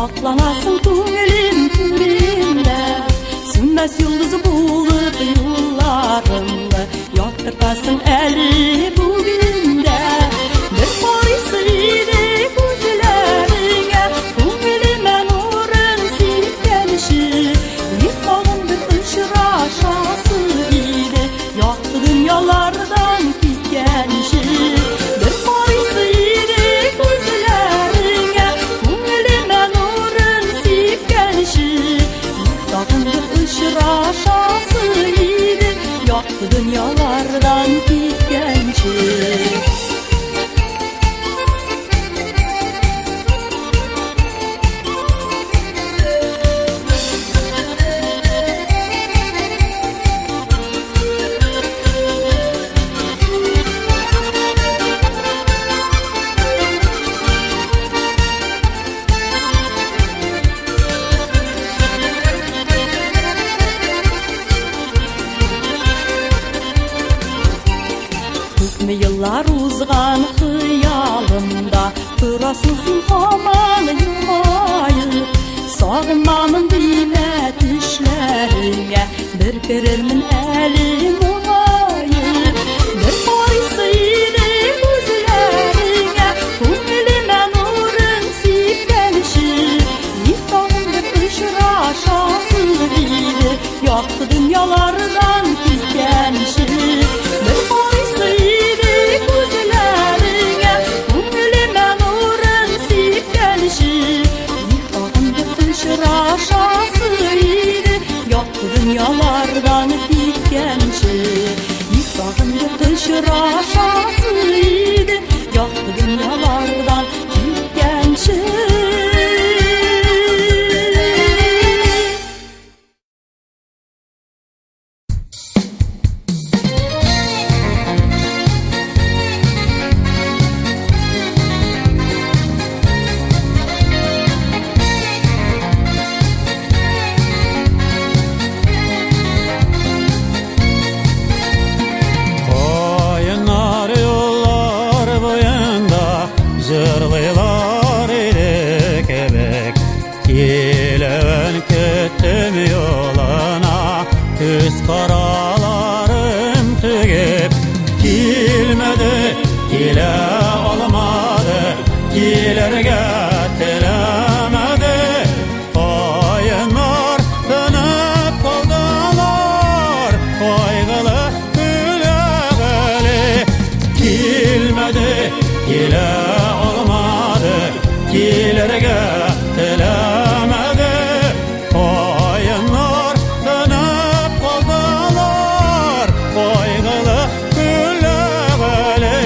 saklanasın ko'nglim turimde, sönmez yıldızı bulup yollarımda, yottırtasın eli bugünde. Bir parisiydi gözlerine, ko'nglime nurun silip gelişi, yıkmağın bir ışıraşasıydı, yaktı dünyalardan gitgenişi. Bir parisiydi gözlerine, ko'nglime nurun silip gelişi, yıkmağın bir ışıraşasıydı, yaktı dünyalardan gitgenişi. Yıllar uzgan hıyalımda, durasın sen haman yılmayı. Sağınmanın dile düşlerine, bir verirmin elim olayı. Bir parisiydi gözlerine, ko'nglime nurun silip gelişi, yıktağın bir ışıraşasıydı, yaktı dünyalardan gitgenişi. Bir parisiydi gözlerine, ko'nglime nurun silip gelişi, yıktağın bir ışıraşasıydı, yaktı dünyalardan gitgenişi. Yıktağın bir ışıraşasıydı, yaktı dünyalardan gitgenişi. Zırlılar idi kebek, kileven küttüm yoluna, küs karalarım tügüp, kilmedi, kile olmadı, kilerge tilemedi. Koyunlar dönüp kaldılar, koygılı gülegeli, kilmedi, kile kilerge tilemedi. Koyunlar dönüp kaldılar, koygılı gülegeli.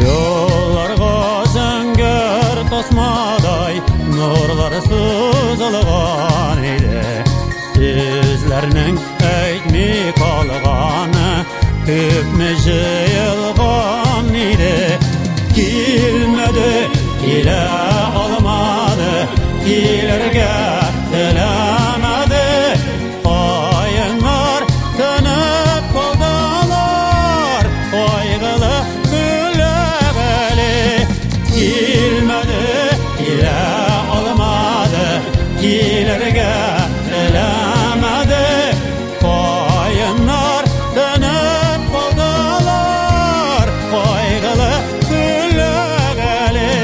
Yollarga zöngör tosmaday, nurlar sızılgan idi. Sizlerning aytmi qolgani, ko'pmi jiyilgan idi. Kilmedi, kile olmadi, kilerge tilemedi. Koyunlar dönüp kaldılar, koygılı gülegeli. Kilmedi, kile olmadi, kilerge tilemedi. Koyunlar dönüp kaldılar, koygılı gülegeli.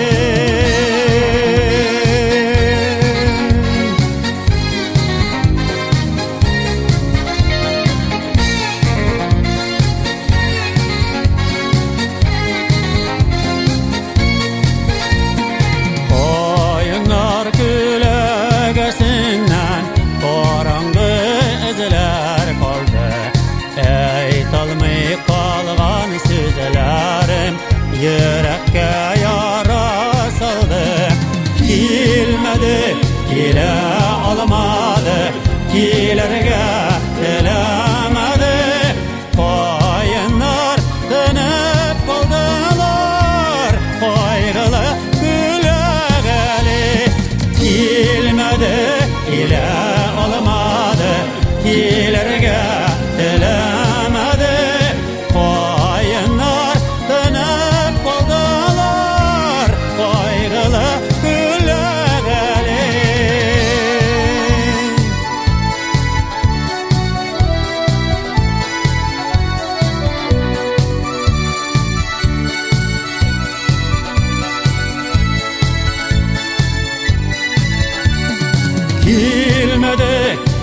Koyunlar gülegesinden karangı izler kaldı. Aytolmay kalgan sözlerim yürekke yara saldı. Kilmedi, kile olmadı, kilerge tilemedi. Koyunlar dönüp kaldılar, koygılı gülegeli. Kilmedi, kile olmadı, kilerge tilemedi.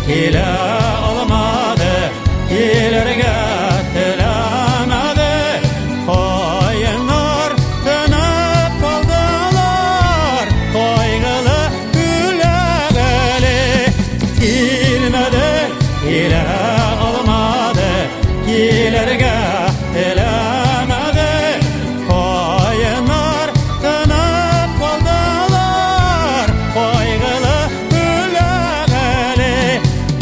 kile almadı, ilerge dilemedi. Koyunlar dönüp kaldılar, kaygılı gülegeli. Kilmedi, kile almadı, ilerge dilemedi. Koyunlar dönüp kaldılar, kaygılı gülegeli.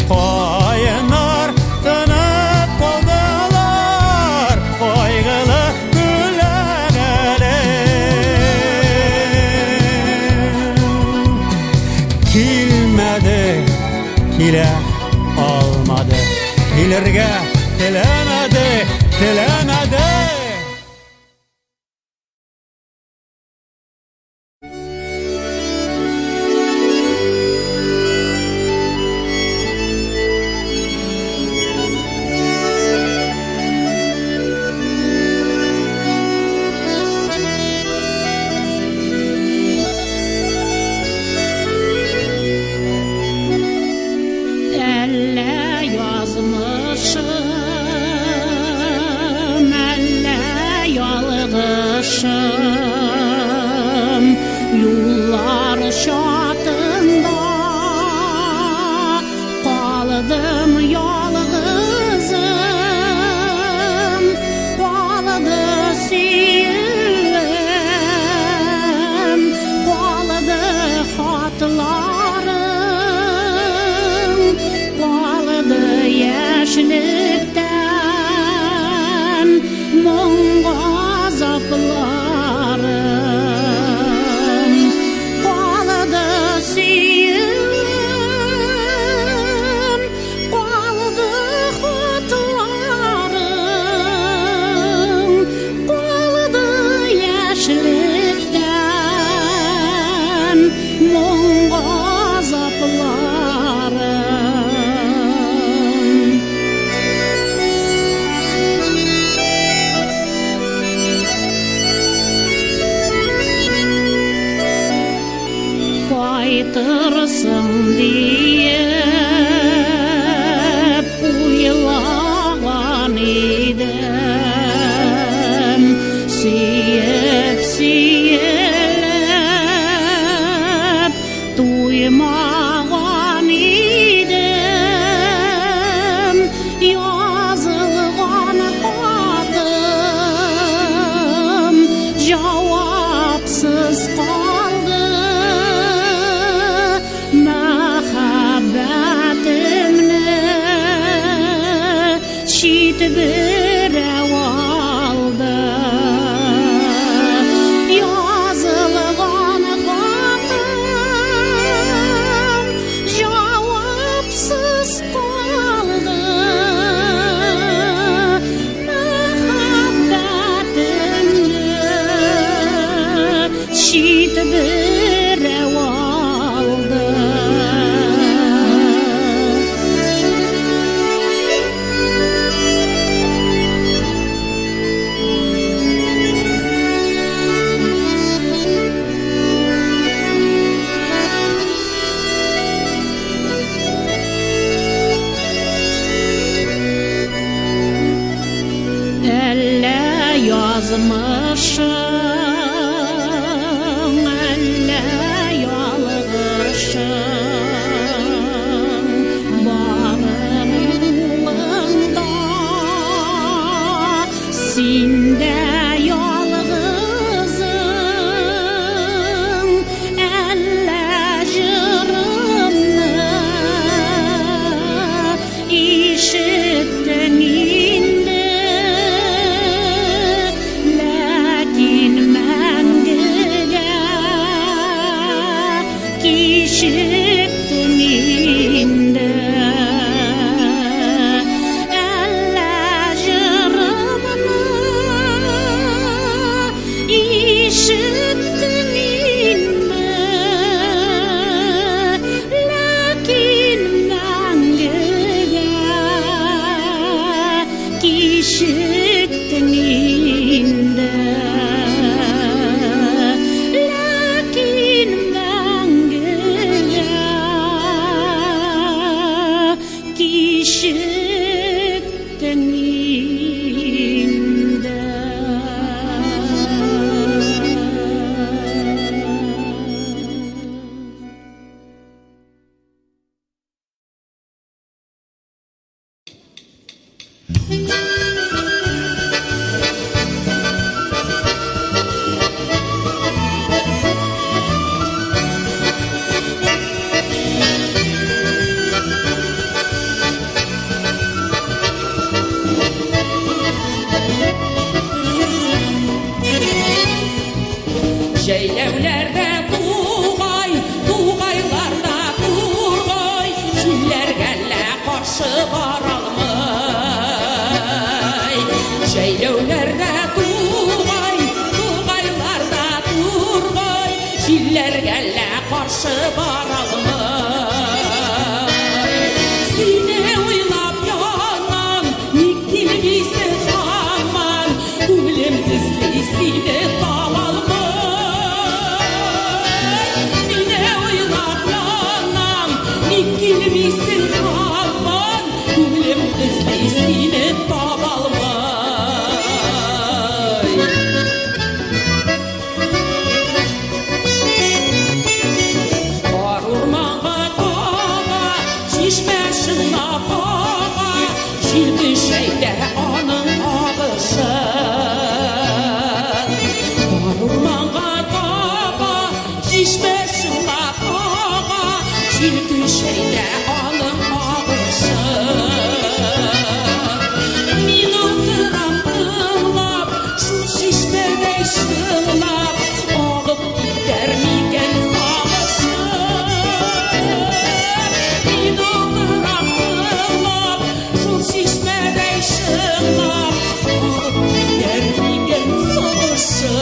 Koyunlar dönüp kaldılar, kaygılı gülegeli. Kilmedi, kile almadı, ilerge dilemedi, dilemedi. Elle yazmışım, elle yalgışım, yollar şatında kaldım yalgızım, kaldı siyim, kaldı hatlarım, kaldı yaşlıktan mon gazaplarım, kaldı siyim, kaldı hatlarım, kaldı yaşlıktan mon gazaplarım. Kaytırsın deyip uylagan idim, siyip siyip duymagan idim, yazılgan hadım cevapsız kaldı. Muhabbetimni çiğit birov aldı. Yazılgan hadım cevapsız kaldı. Muhabbetimni çiğit birov aldı. Elle yazmışım, elle yalgışım, barım yolunda sinde yalgızım, elle jırımni işittin indi. Lakin mendiga kişittin indi. Elle jırımni işittin indi. Lakin mendiga kişittin indi. Lakin mendiga Şeylevlerde tuğaylarda turgay, şiller gelle karşı varalmay. Şeylevlerde tuğaylarda turgay, şiller gelle karşı varalmay. Seni oylap yanam, nikil bilsin aman, gülüm dizli seni Bilsin aman, gülüm izleysini tabalmay. Var urmanğa dağa, şişmesin nabağa, şildi şeyde anın ağışı. Var urmanğa dağa, şişmesin nabağa, şildi şeyde anın ağışı. Min oturam tığlap, şu şişmede şığlap, ağıp gider migen sağışı. Min oturam tığlap, şu şişmede şığlap, ağıp gider migen sağışı.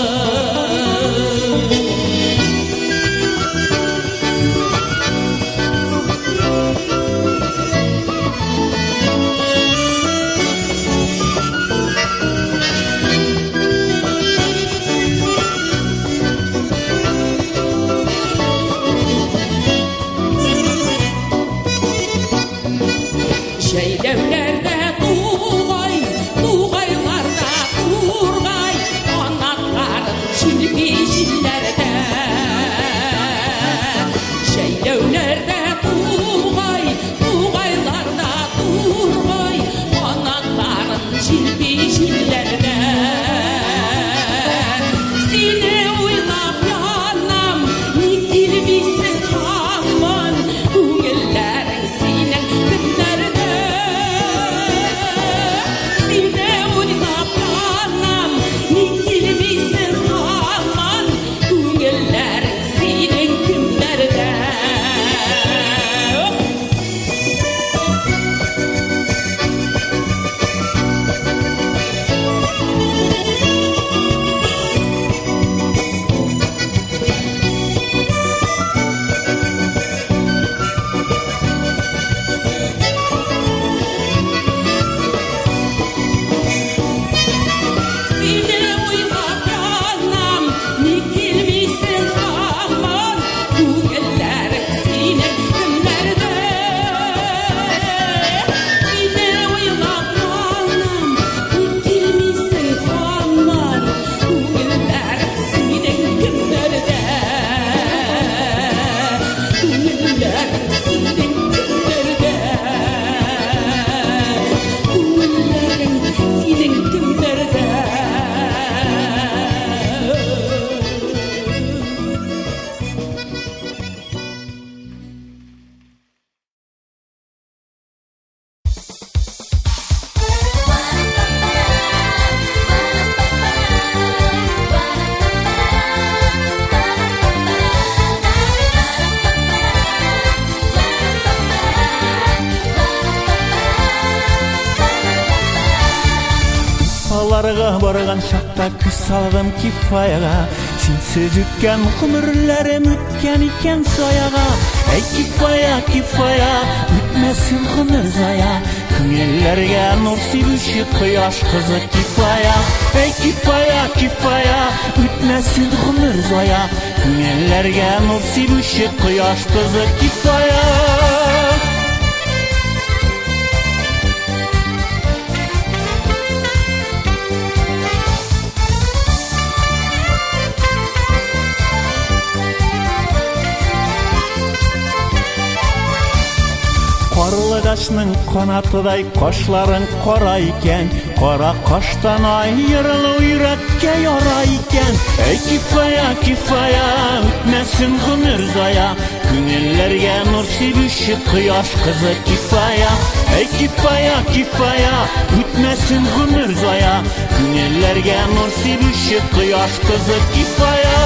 Şeylevlerde tuğaylarda turgay, anakların çilgi jillerde. Şeylevlerde tuğaylarda turgay, anakların çilgi jillerde. Seni oylap yanam, nikil bilsin aman, güllerin senin kimlerde. Seni oylap yanam, nikil bilsin aman, güllerin senin kimlerde. Seni oylap yanam, nikil bilsin aman, güllerin senin kimlerde. Seni oylap yanam, nikil bilsin aman, güllerin senin kimlerde. Güllerin senin kimlerde. Güllerin senin kimlerde. Аларга барган шакта күз салдым кифаяга, сенсиз өткөн гүмүрлөрүм өткөн экен сояга. Эй кифая, кифая, өтмөсүн гүмүр зая, көңүллөргө нур себүүчү куяш кызы кифая. Эй кифая, кифая, өтмөсүн гүмүр зая, көңүллөргө нур себүүчү куяш кызы кифая. Қарлығашның қанатыдай қошларың қора екен, қора қоштан айырылу үйрекке яра екен. Эй кифая, кифая, өтмесін ғұмыр зая, көңіллерге нұр себуші құяш қызы кифая. Эй кифая, кифая, өтмесін ғұмыр зая, көңіллерге нұр себуші құяш қызы кифая.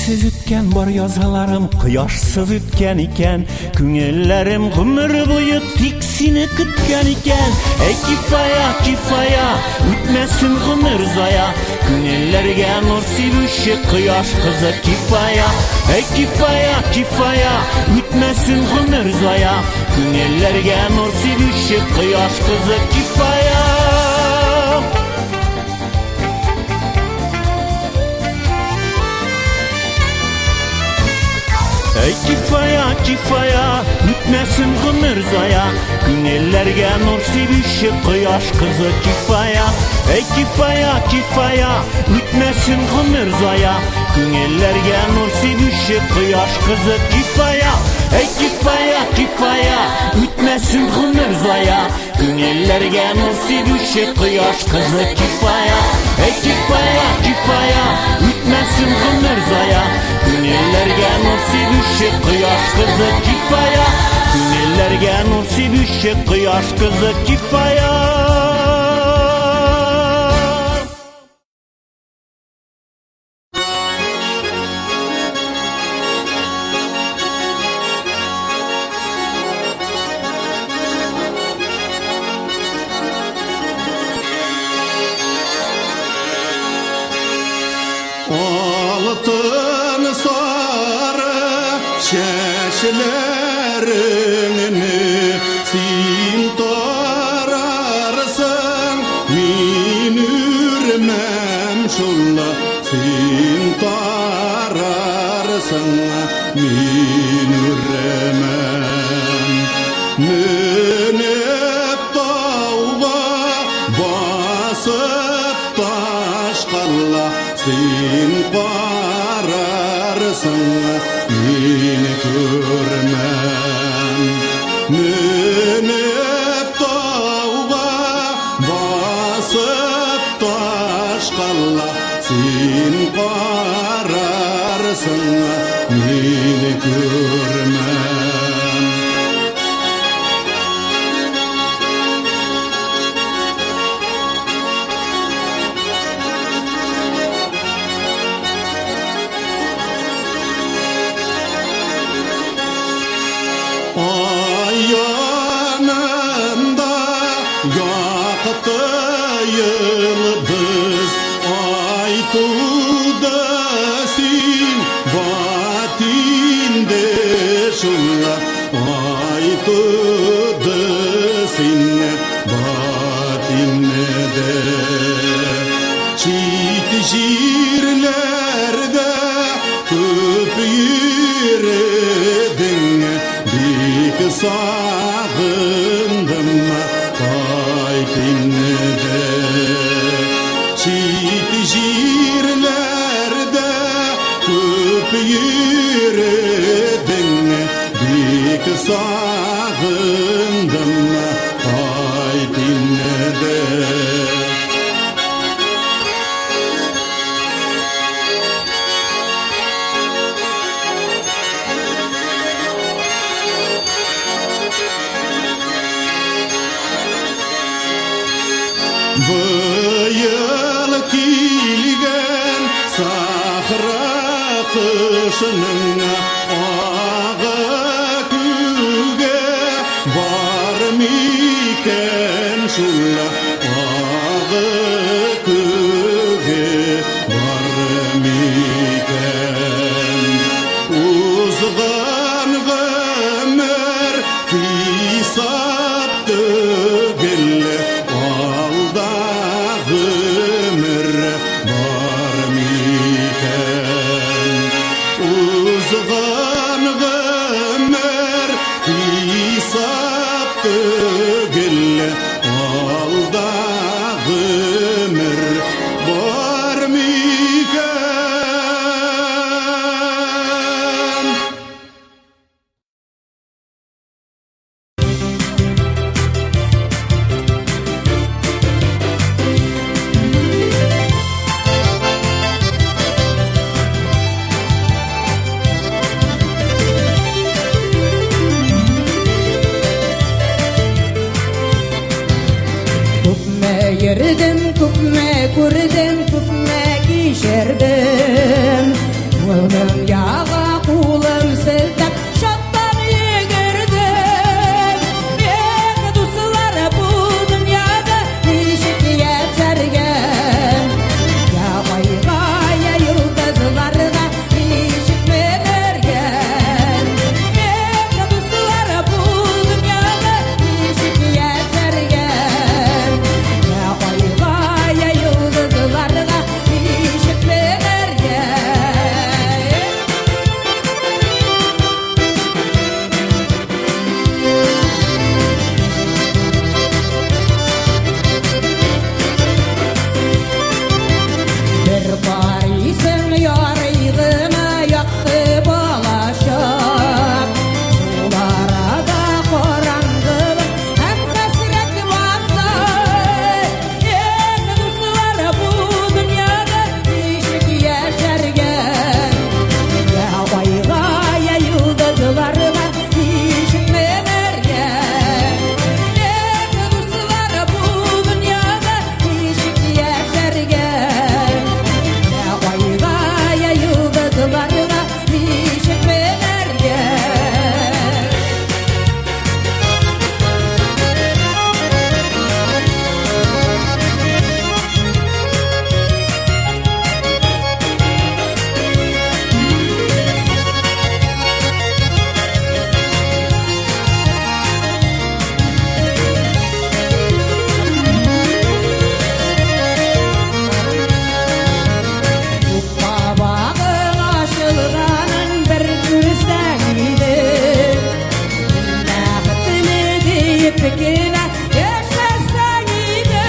Sensiz ütken bar yazalarım Kıyaşsız ütken iken Küngellerim gümür boyu Tiksini kütken iken Ey kifaya kifaya Ütmesin gümür zaya Küngillerge nur sivüşü Kıyaş kızı kifaya Ey kifaya kifaya Ütmesin gümür zaya Küngillerge nur sivüşü Kıyaş kızı kifaya Ey kifaya kifaya Ütmesin gümür zaya Günellerge nur sivişi Kıyaş kızı kifaya Ey kifaya kifaya Ütmesin gümür zaya Günellerge nur sivişi Kıyaş kızı kifaya Ey kifaya kifaya Ütmesin gümür zaya Günellerge nur sivişi Kıyaş kızı kifaya Ey kifaya kifaya Ütmesin gümür zaya Günellerge nur sivişi Kıyaş kızı kifaya Günellerge nur sivişi Kıyaş kızı kifaya Altın sarı şeşlerini sin tararsın min ürmem şulla sin tararsın min ürmem menep tauba basıp taşkalla sin pararsın meni görmem menep tauba basıp taşkalla sin pararsın meni görmem Ayağında yaktı yıldız Ay tuğda sin batinde şulla Ay tuğda sin batinde Çiğit şiirlerde köp yürüdün Dik sağındım kaykinde Çiğit şiirlerde köp yürüdün Dik sağındım kaykinde Bıyıl kilgen sahra kışının ağı küge var miken şulla ağı küge var miken uzgan gömer fisap tügelle ömür var miken uzgan gömer hisap tügelle alda ömür var miken Dünyaga kulum siltep şattan yürüdüm. Dostlar bu dünyada nişik yaşarken, ya bayga ya yıldızlarda nişik melerken. Dostlar bu dünyada nişik yaşarken, ya bayga ya yıldızlarda nişik melerken. Bir Paris'in yarıydığına yaktı bulaşıp, sulara da korangılık hem hasret varsa. Dostlar bu dünyada nişik yaşarken, ya bayga ya yıldızlarda nişik melerken. Dostlar bu dünyada nişik yaşarken, ya bayga ya yıldızlarda nişik melerken. Babağın aşılğanın bir gülsen idi, Bäxtini deyip gine yaşasan idi.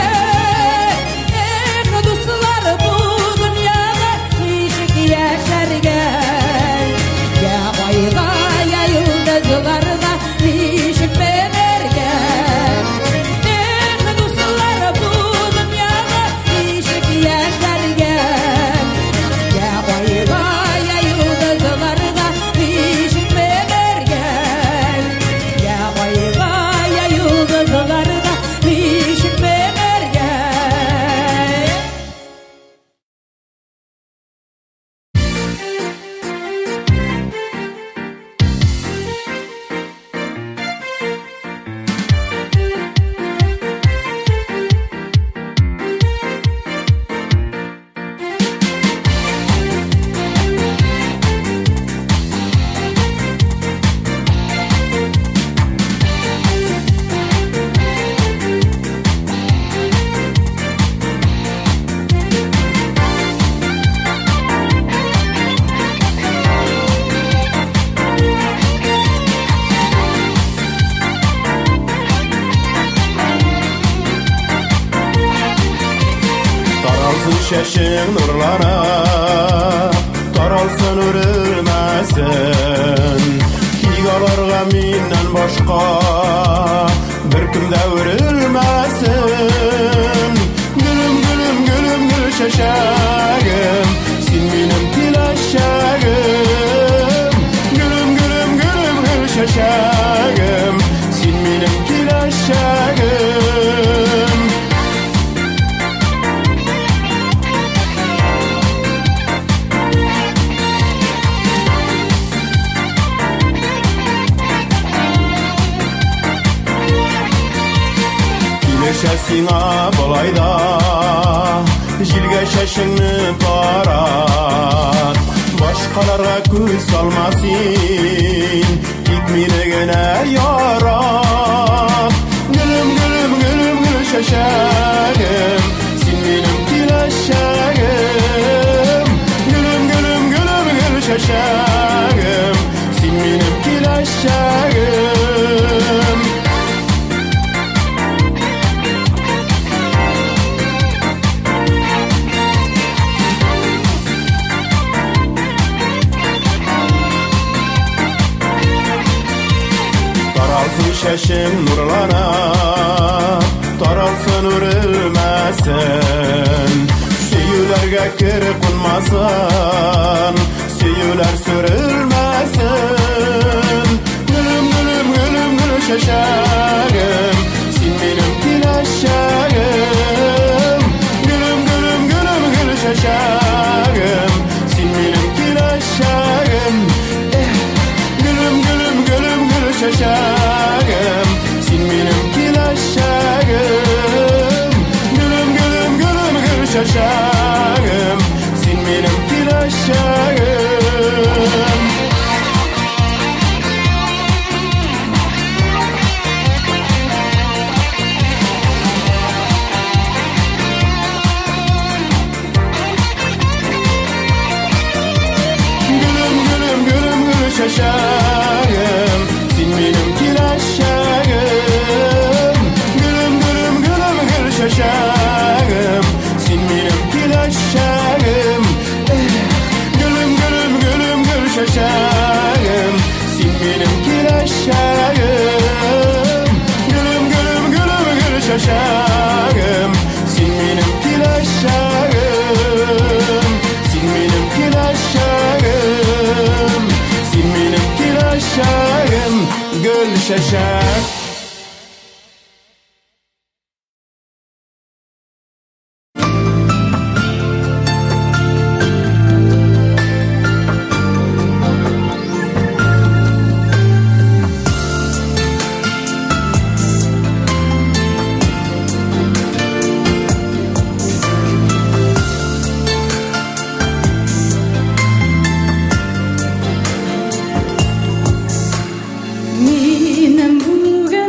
Dostlar bu dünyada nişik yaşarken, ya bayga ya yıldızlarda nişik melerken. Dostlar bu dünyada nişik yaşarken, ya bayga ya yıldızlarda nişik melerken. Ya bayga ya yıldızlarda nişik melerken. Taralsın şeşin nurlara, taralsın örülmesin. Kigalarga minden başka bir kimde örülmesin. Gülüm gülüm gülüm gül şeşegim, sen benim kileşegim. Gülüm gülüm gülüm gül şeşegim, sen benim kileşegim. Kileşesina balayda, jilge şeşingni tarat. Başkalarga göz salmasın, git meni gene yarat. Gülüm gülüm gülüm gül şeşegim, sen benim kileşegim. Gülüm gülüm gülüm gül şeşegim, sen benim kileşegim. Taralsın şeşin nurlana, taralsın örülmesin. Süyülerge kir kunmasın, süyüler sürülmesin. Gülüm gülüm gülüm gül şeşegim, sen benim kileşegim. Gülüm gülüm gülüm gül şeşegim, sen benim kileşegim. aşağım, sen benim gül aşağım. Gülüm gülüm gülüm gül şaşağım, sen benim gül aşağım. Gülüm gülüm gülüm gül şaşağım, sen benim gül aşağım. Gülüm gülüm gülüm gül şaşağım, sen benim gül aşağım. Gülüm gülüm gülüm gül şaşağım, sen benim gül aşağım. Sen benim gül aşağım, sen benim gül aşağım, gül şaşağım. Minem buga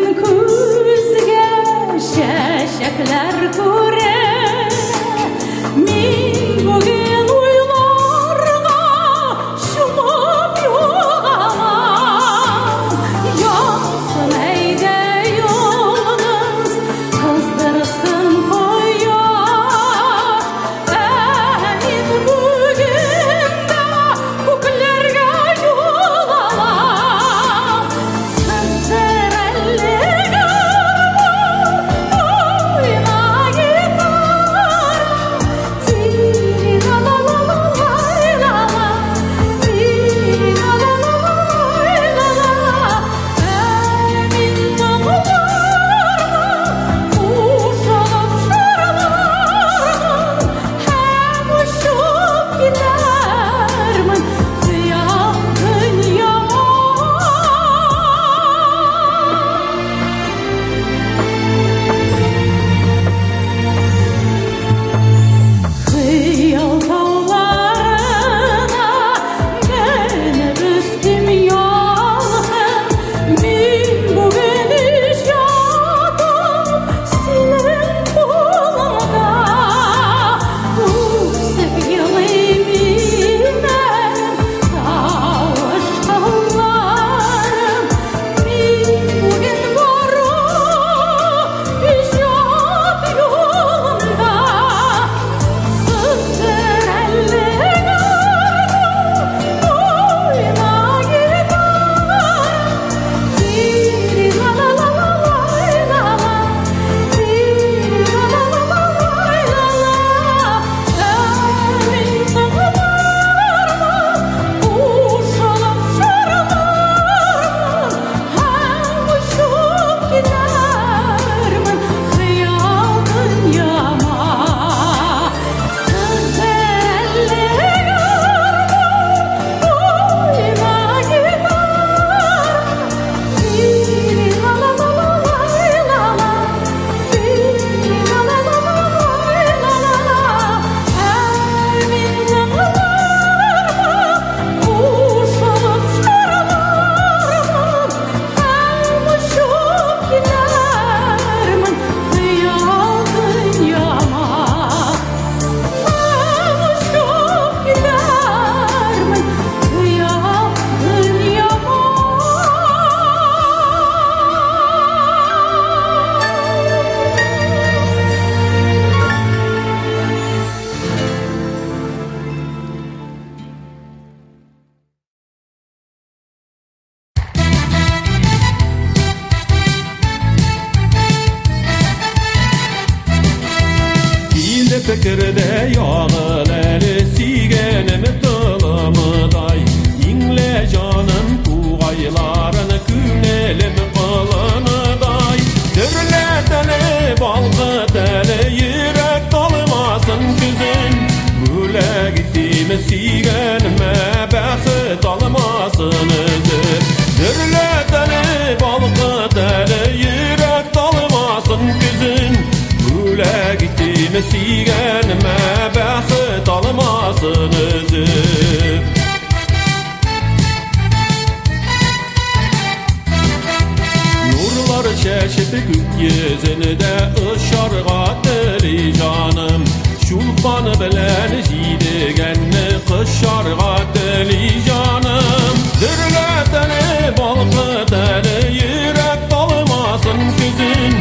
Güneşti gökyüzünde ışarga deli canım Şulpan bilen jidigenni kışarga deli canım Dürleteni balkıteni yürek dalmasın küzün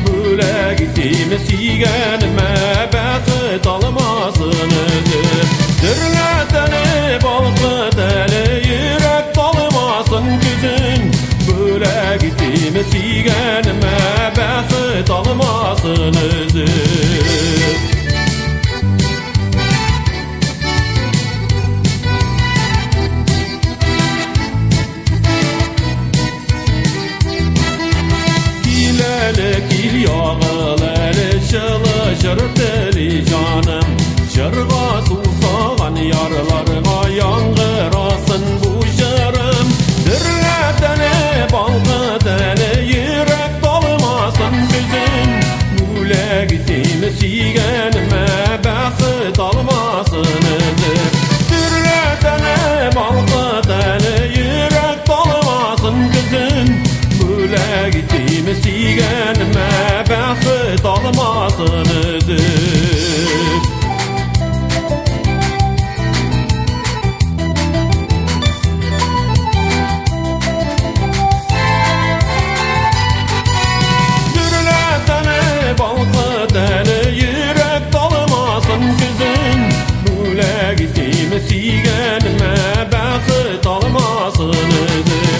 Böyle gittiğimi sigenime bəxit almasın özüm Dürleteni balkıteni yürek dalmasın küzün Böyle gittiğimi sigenime bəxit almasın özüm Kil yağıları şılışır deli canım Şırğa susağan yarlarga yangırasın bu jırım Dürleteni balkıteni yürek dalmasın bizim Böyle gittiğimi sigenime bəxit almasın özüm Dürleteni balkıteni yürek dalmasın kızım Böyle gittiğimi sigenime bəxit almasın özüm Dürleteni balkıteni yürek dalmasın kızım Böyle gittiğimi sigenime bəxit almasın özüm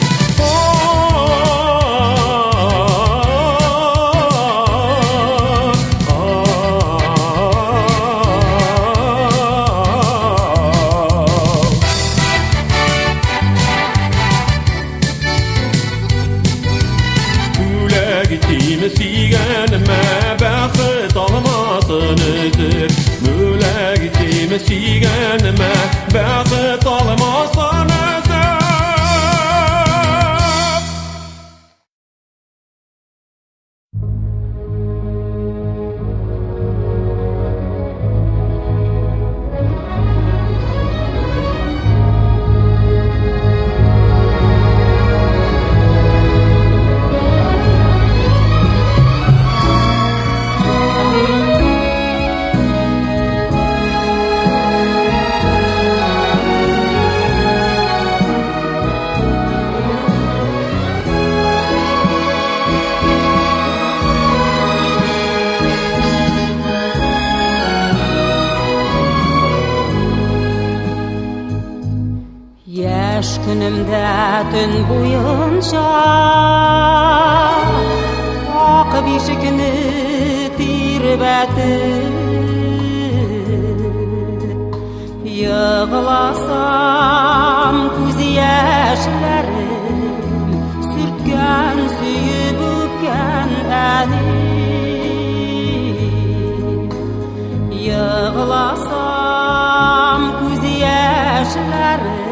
Gittiğimi sigenime bəxit almasın özür Böyle gittiğimi sigenime bəxit almasın özür Yaş günümde tün boyunca Ak bişikini tirbetim Yığılasam göz yaşlarım Sürtken süyüp öpken enim Yığılasam göz yaşlarım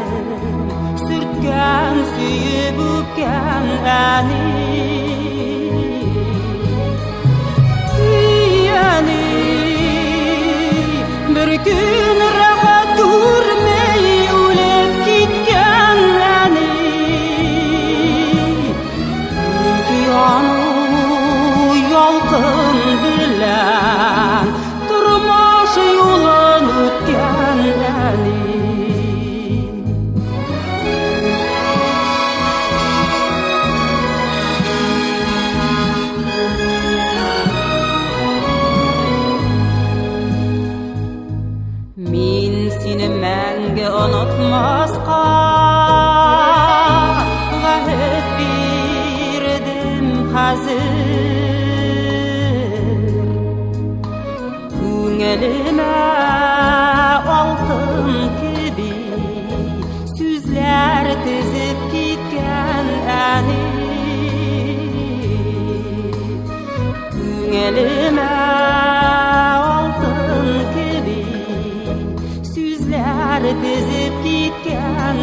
Sürtken süyüp öpken enim Bir gün rahat durmay o'lib ketgan yolqin bilan turmush yo'lin o'tgan Men seni menga unutmasqa va'd berdim hazır Ko'nglime oltin kabi so'zlar tizib ketgan Ko'nglime oltin kabi so'zlar tizib ketgan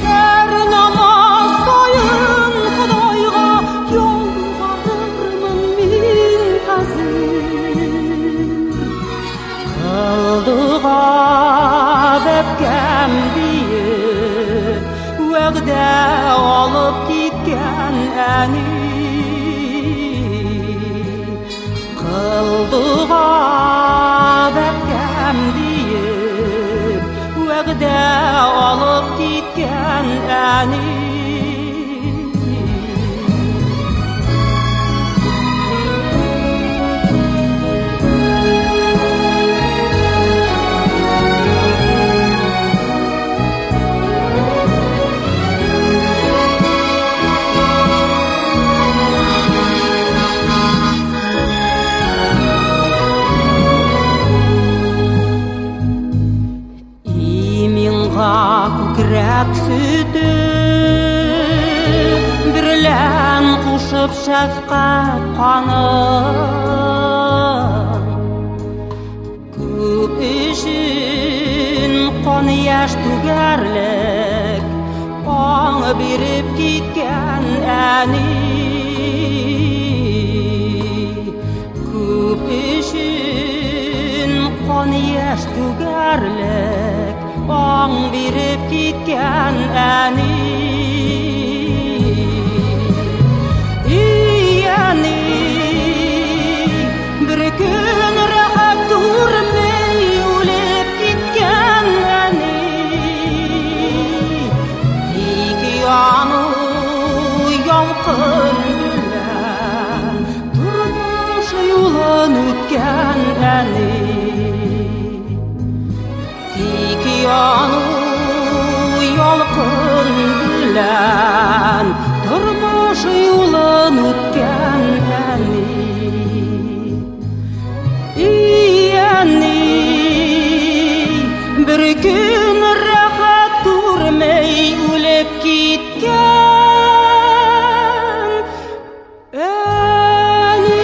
Her namoz so'yin Xudoyga yolg'onirman men hazır Qildiga babkam deyib va'da olib әні қылдыға бәккәм дейіп уәғдә алып кеткен әні Күкірәк сүті бірлән қушып шәфқат қанын көп үшін қон яш түгәрлік аңы беріп кеткен әні көп үшін қон яш түгәрлік аңы беріп кеткен әні әні бір күн рахат көрмей өліп кеткен әні екі аны ялқын білән тұрмыш юлын өткен әні iki аны ялқын білән тұрмыш юлын өткен әні әні бір күн рахат көрмей өліп кеткен әні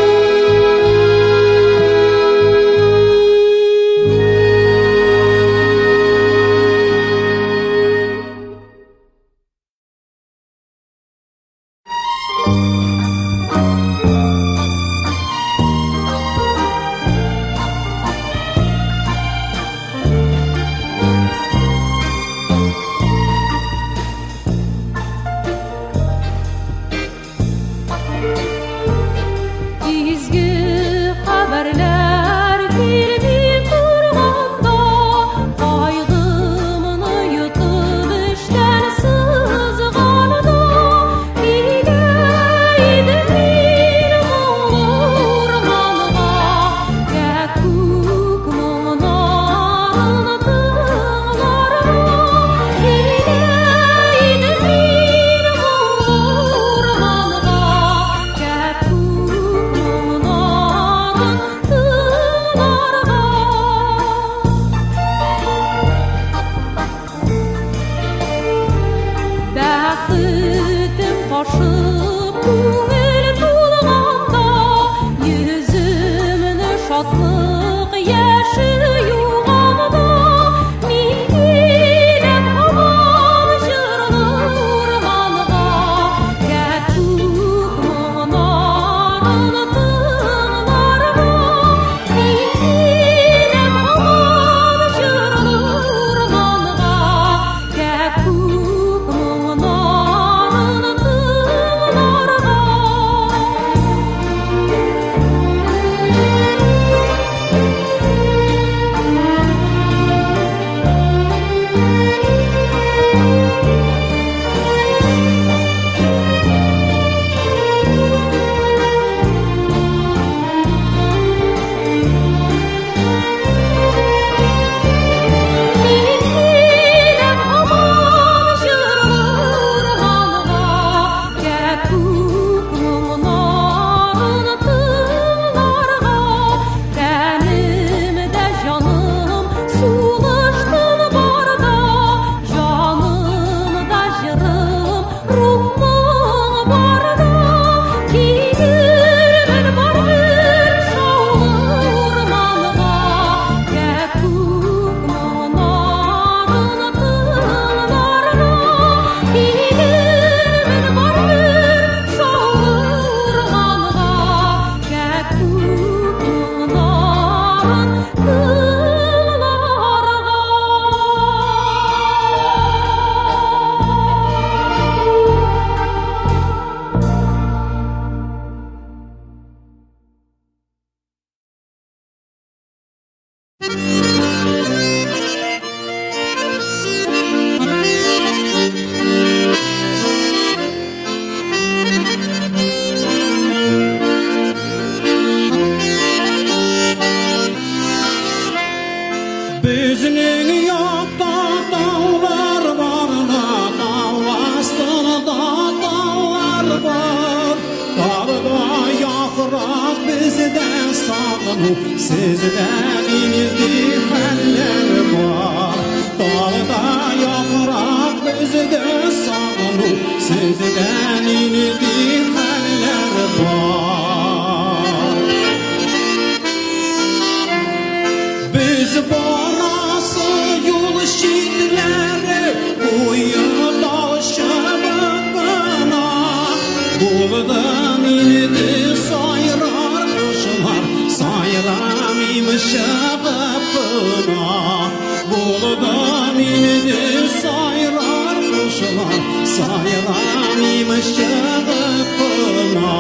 sağnu sizden inildi haller var Dağda yaprak bizde sağnu sizden inildi haller var Biz borası yol şiddetleri Uyu dalışımına Buldan inildi sayrar kuşlar Sayramaymış şabapına Buldan inildi sayrar kuşlar Sayramaymış şabapına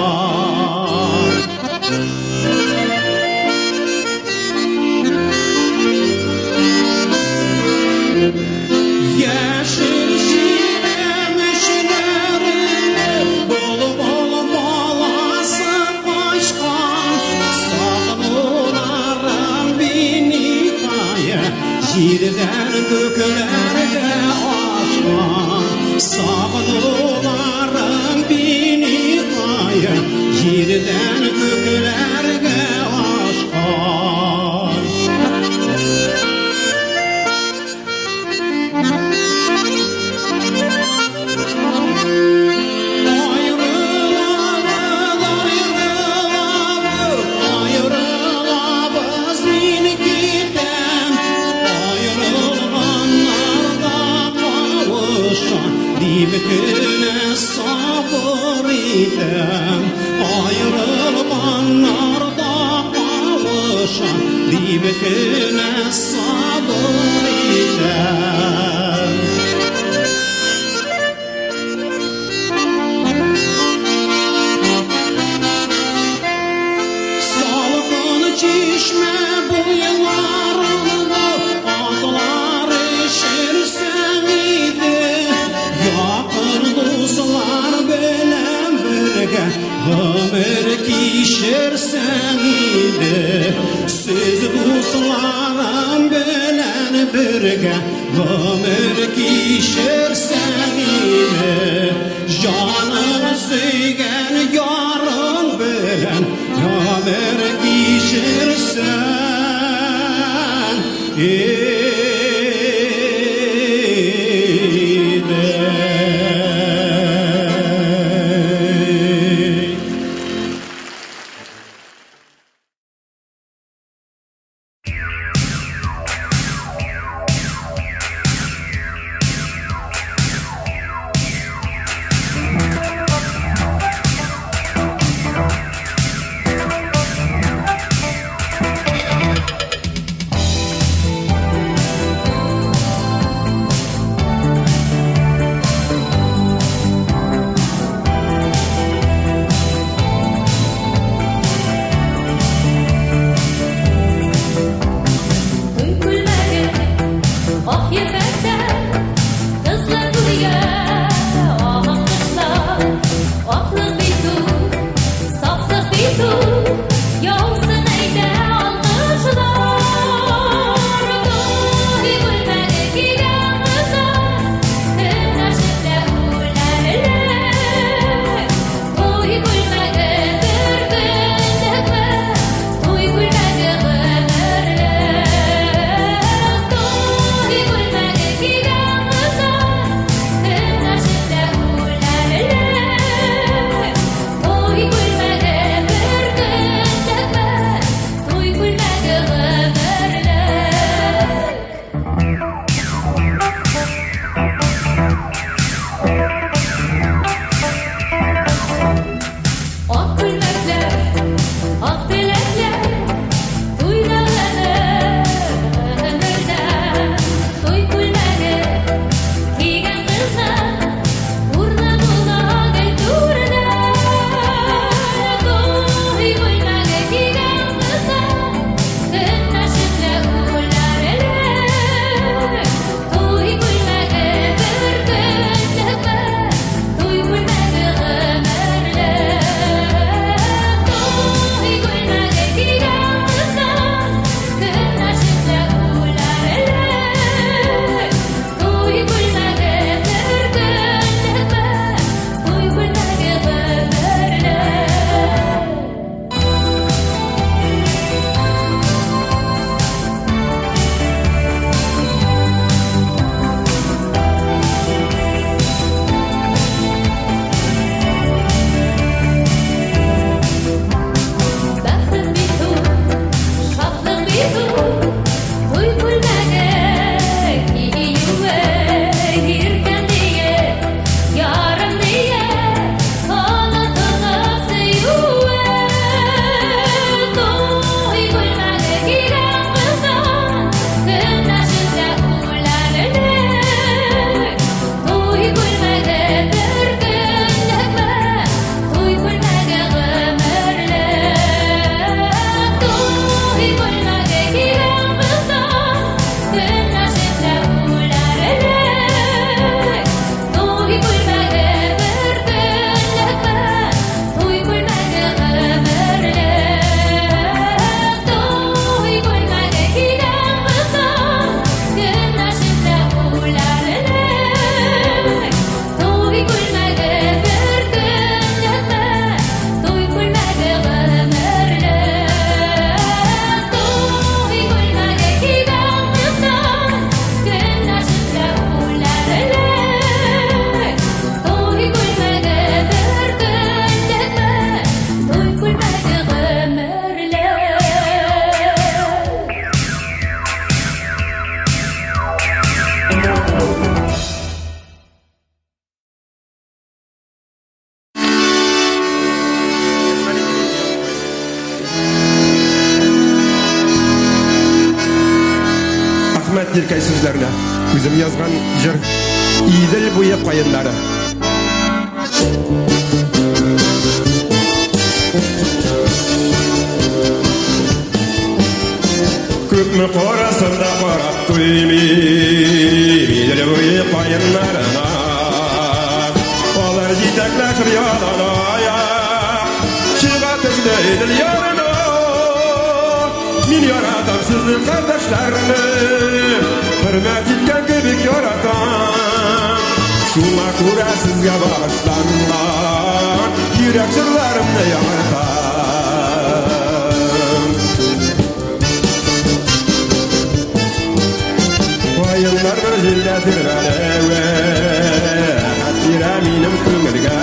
Yeşil şilemişlerin Bol bol balası koşkan Sağlılarım binikaye Jirden göklerge aşkan Sağlılarım binikaye Jirden göklerge aşkan Dibkine sabır idem Ayrılganlarda kavuşan Dibkine sabır idem Salgın çeşme boylarında Atlar eşirsen idi Yakın dostlar bilen birge Ömür kişirsen idi Siz dostlarım bilen birge Ömür kişirsen idi Canını söygen yarın bilen Ömür kişirsen idi sizlerine. Bizim yazgan jır İdil buyu kayınları. Köpmü korasında korak duymi İdil buyu kayınlarına. Olar jitekleşir yalana. Çıga tezleydil yarına. Min yaratam sizin kardeşlerini. Hürmet etken köbük yaratan. Şuna kura sizge bağışlanlar. Yürek sırlarımda yaratan. Vayınlar bir zilletir aleve. Hattira minim kümürge.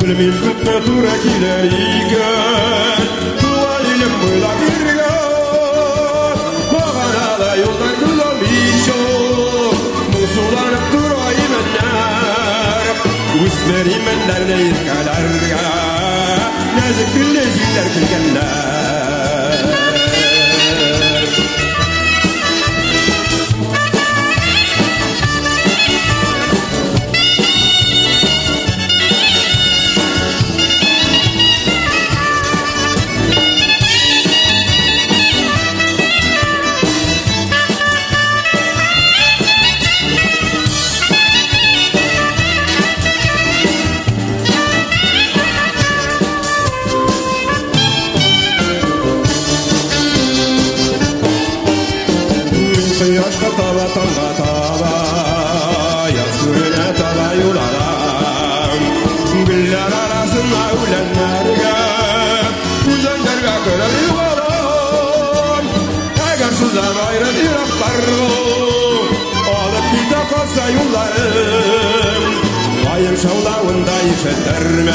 Bilmin tutma tura kilerigen. Tuvalim buyla birgen. Mağanada yoldan kılamışo. Musulanıp durayım enler. Üsmerim enlerle irkalarga. Nazik gülleziller külgenler. Yaşta tava tanga tava Yasırına tava yularam Güller arasında ölenlerge Güzellerge kırar yuvaram Eğer sızdan ayrı diraflarım Alıp bir de kalsa yollarım Ayın şavlağında işederme